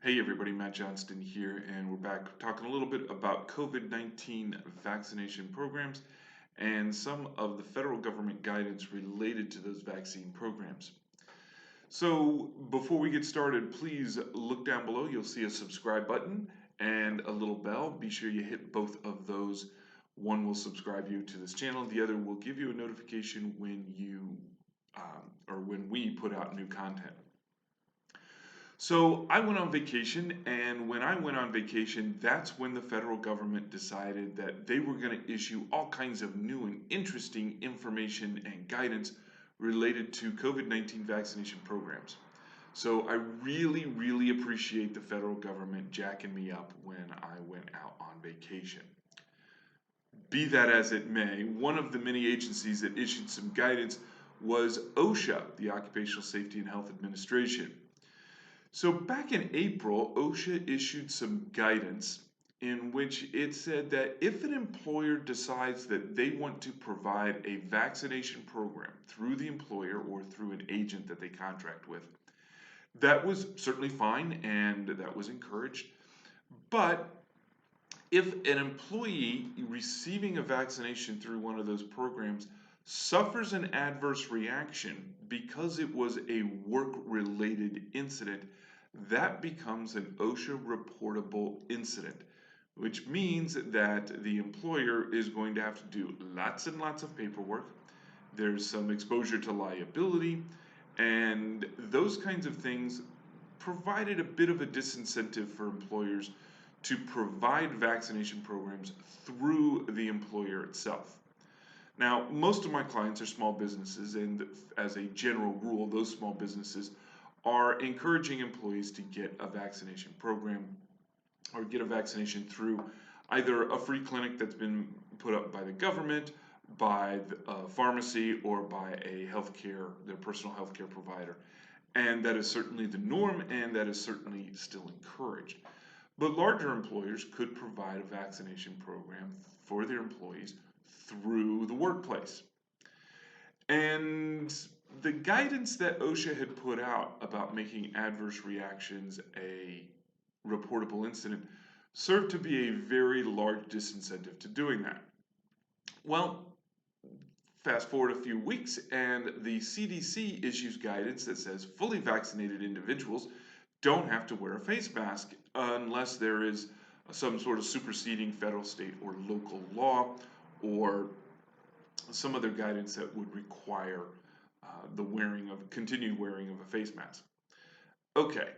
Hey everybody, Matt Johnston here, and we're back talking a little bit about COVID-19 vaccination programs and some of the federal government guidance related to those vaccine programs. So before we get started, please look down below. You'll see a subscribe button and a little bell. Be sure you hit both of those. One will subscribe you to this channel. The other will give you a notification when when we put out new content. So I went on vacation, and when I went on vacation, that's when the federal government decided that they were going to issue all kinds of new and interesting information and guidance related to COVID-19 vaccination programs. So I really appreciate the federal government jacking me up when I went out on vacation. Be that as it may, one of the many agencies that issued some guidance was OSHA, the Occupational Safety and Health Administration. So back in April, OSHA issued some guidance in which it said that if an employer decides that they want to provide a vaccination program through the employer or through an agent that they contract with, that was certainly fine and that was encouraged. But if an employee receiving a vaccination through one of those programs suffers an adverse reaction because it was a work-related incident, that becomes an OSHA reportable incident, which means that the employer is going to have to do lots and lots of paperwork. There's some exposure to liability, and those kinds of things provided a bit of a disincentive for employers to provide vaccination programs through the employer itself. Now, most of my clients are small businesses, and as a general rule, those small businesses are encouraging employees to get a vaccination program or get a vaccination through either a free clinic that's been put up by the government, by a pharmacy, or by their personal healthcare provider. And that is certainly the norm, and that is certainly still encouraged. But larger employers could provide a vaccination program for their employees through the workplace. And the guidance that OSHA had put out about making adverse reactions a reportable incident served to be a very large disincentive to doing that. Well, fast forward a few weeks, and the CDC issues guidance that says fully vaccinated individuals don't have to wear a face mask unless there is some sort of superseding federal, state, or local law, or some other guidance that would require the continued wearing of a face mask. Okay,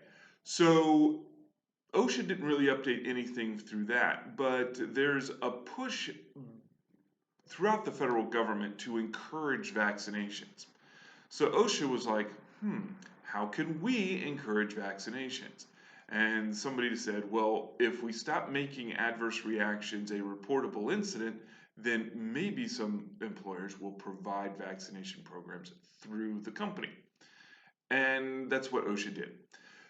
so OSHA didn't really update anything through that, but there's a push throughout the federal government to encourage vaccinations. So OSHA was like, how can we encourage vaccinations? And somebody said, well, if we stop making adverse reactions a reportable incident, then maybe some employers will provide vaccination programs through the company. And that's what OSHA did.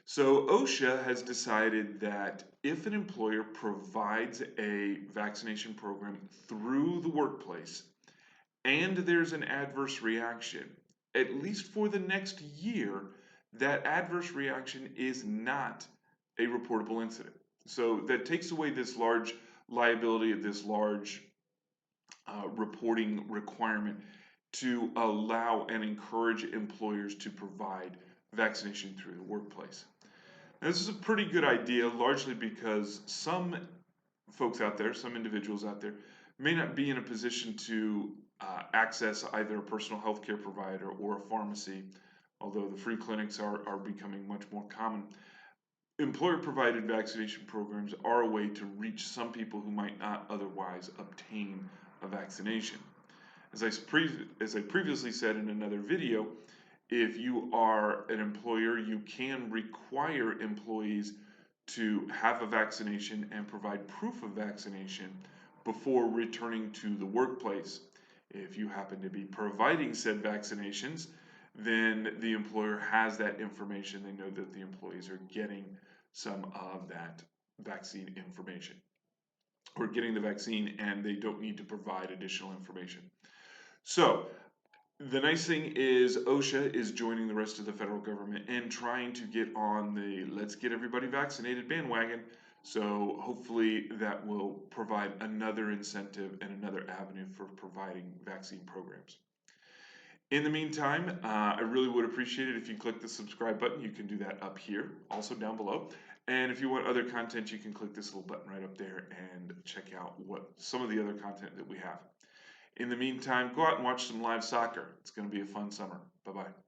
So OSHA has decided that if an employer provides a vaccination program through the workplace and there's an adverse reaction, at least for the next year, that adverse reaction is not a reportable incident. So that takes away this large liability of this large reporting requirement to allow and encourage employers to provide vaccination through the workplace. Now, this is a pretty good idea, largely because some folks out there, some individuals out there, may not be in a position to access either a personal health care provider or a pharmacy, although the free clinics are becoming much more common. Employer-provided vaccination programs are a way to reach some people who might not otherwise obtain a vaccination. As I previously said in another video, if you are an employer, you can require employees to have a vaccination and provide proof of vaccination before returning to the workplace. If you happen to be providing said vaccinations, then the employer has that information. They know that the employees are getting some of that vaccine information, or getting the vaccine, and they don't need to provide additional information. So The nice thing is OSHA is joining the rest of the federal government and trying to get on the let's get everybody vaccinated bandwagon. So hopefully that will provide another incentive and another avenue for providing vaccine programs. In the meantime, I really would appreciate it if you click the subscribe button. You can do that up here, also down below. And if you want other content, you can click this little button right up there and check out what some of the other content that we have. In the meantime, go out and watch some live soccer. It's going to be a fun summer. Bye-bye.